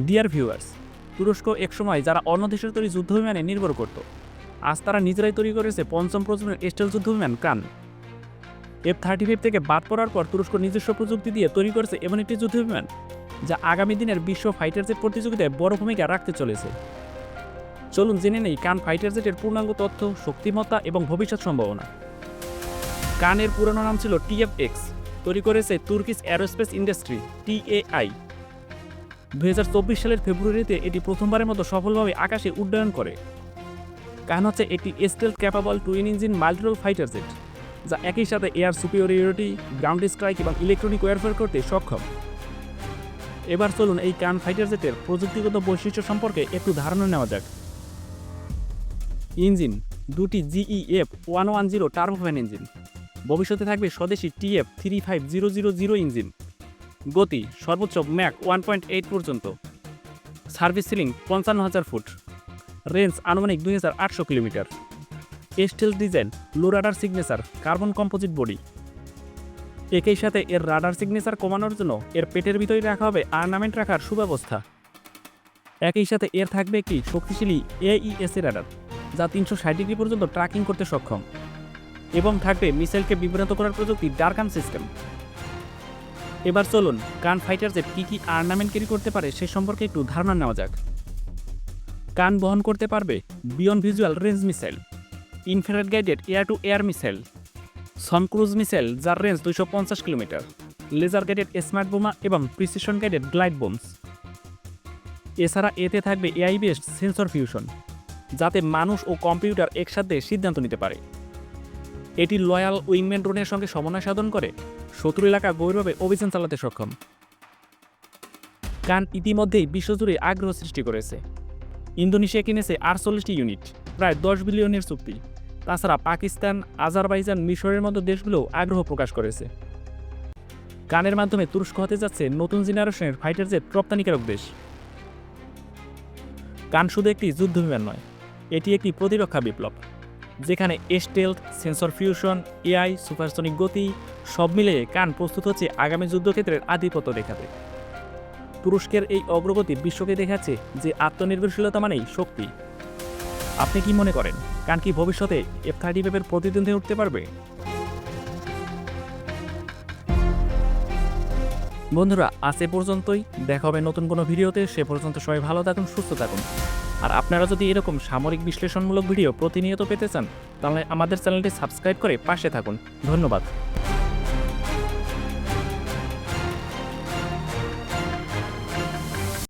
Dear viewers, তুরস্ক একসময় যারা অন্য দেশের তৈরি যুদ্ধবিমানে নির্ভর করত, আজ তারা নিজেরাই তৈরি করেছে পঞ্চম প্রজন্মের স্টেল যুদ্ধবিমান কান। F-35 থেকে বাদ পড়ার পর তুরস্ক নিজস্ব প্রযুক্তি দিয়ে তৈরি করেছে এমন একটি যুদ্ধবিমান যা আগামী দিনের বিশ্ব ফাইটার জেট প্রতিযোগিতায় বড় ভূমিকা রাখতে চলেছে। চলুন জেনে নেই কান ফাইটার জেটের পূর্ণাঙ্গ তথ্য, শক্তিমত্তা এবং ভবিষ্যৎ সম্ভাবনা। কানের পুরনো নাম ছিল TFX, তৈরি করেছে তুর্কিশ অ্যারোস্পেস ইন্ডাস্ট্রি TAI। 2024 সালের ফেব্রুয়ারিতে এটি প্রথমবারের মতো সফলভাবে আকাশে উড্ডয়ন করে। কান হচ্ছে একটি stealth capable twin engine multirole fighter jet যা একই সাথে এয়ার সুপিরিয়রিটি, গ্রাউন্ড স্ট্রাইক এবং ইলেকট্রনিক ওয়ারফেয়ার করতে সক্ষম। এবার চলুন এই কান ফাইটার জেটের প্রযুক্তিগত বৈশিষ্ট্য সম্পর্কে একটু ধারণা নেওয়া যাক। ইঞ্জিন দুটি GEF-110 টার্বোফ্যান ইঞ্জিন, ভবিষ্যতে থাকবে স্বদেশী TF-35000 ইঞ্জিন। গতি সর্বোচ্চ ম্যাক 1.8 পর্যন্ত। Service ceiling 55,000 foot. রেঞ্জ আনুমানিক 2800 kilometre. Stealth design, low radar signature, carbon composite body. একই সাথে এর রাডার সিগনেচার কমানোর জন্য এর পেটের ভিতরে রাখা হবে অর্নামেন্ট রাখার সুব্যবস্থা। একই সাথে এর থাকবে একটি শক্তিশালী AESA রাডার যা 360 ডিগ্রি পর্যন্ত ট্র্যাকিং করতে সক্ষম, এবং থাকবে মিসাইলকে বিভ্রান্ত করার প্রযুক্তি ডার্কান সিস্টেম। এবার চলুন কান ফাইটার জেট কী কী অর্নামেন্ট ক্যারি করতে পারে সে সম্পর্কে একটু ধারণা নেওয়া যাক। কান বহন করতে পারবে beyond visual range missile, infrared guided air to air missile, সন ক্রুজ মিসাইল যার range 250 kilometre, laser guided smart বোমা এবং প্রিসিশন গাইডেড গ্লাইড বোমস। এছাড়া এতে থাকবে AI বেসড সেন্সর ফিউশন, যাতে মানুষ ও কম্পিউটার একসাথে সিদ্ধান্ত নিতে পারে। এটি লয়াল উইংম্যান ড্রোনের সঙ্গে সমন্বয় সাধন করে শত্রু এলাকা গভীরভাবে অভিযান চালাতে সক্ষম। কান ইতিমধ্যেই বিশ্বজুড়ে আগ্রহ সৃষ্টি করেছে। ইন্দোনেশিয়া কিনেছে 48টি ইউনিট, প্রায় 10 বিলিয়নের চুক্তি। তাছাড়া পাকিস্তান, আজারবাইজান, মিশরের মতো দেশগুলোও আগ্রহ প্রকাশ করেছে। কানের মাধ্যমে তুরস্ক হতে যাচ্ছে নতুন জেনারেশনের ফাইটার জেট রপ্তানিকারক দেশ। কান শুধু একটি যুদ্ধবিমান নয়, এটি একটি প্রতিরক্ষা বিপ্লব, যেখানে stealth, sensor fusion, AI, supersonic গতি সব মিলিয়ে কান প্রস্তুত হচ্ছে আগামী যুদ্ধক্ষেত্রের আধিপত্য দেখাতে। তুরস্কের এই অগ্রগতি বিশ্বকে দেখাচ্ছে যে আত্মনির্ভরশীলতা মানেই শক্তি। আপনি কি মনে করেন কান কি ভবিষ্যতে F-35 এর প্রতিদ্বন্দ্বী উঠতে পারবে? বন্ধুরা, আজ এ পর্যন্তই। দেখা হবে নতুন কোনো ভিডিওতে। সে পর্যন্ত সবাই ভালো থাকুন, সুস্থ থাকুন। আর আপনারা যদি এরকম সামরিক বিশ্লেষণমূলক ভিডিও প্রতিনিয়ত পেতে চান, তাহলে আমাদের চ্যানেলটি সাবস্ক্রাইব করে পাশে থাকুন। ধন্যবাদ।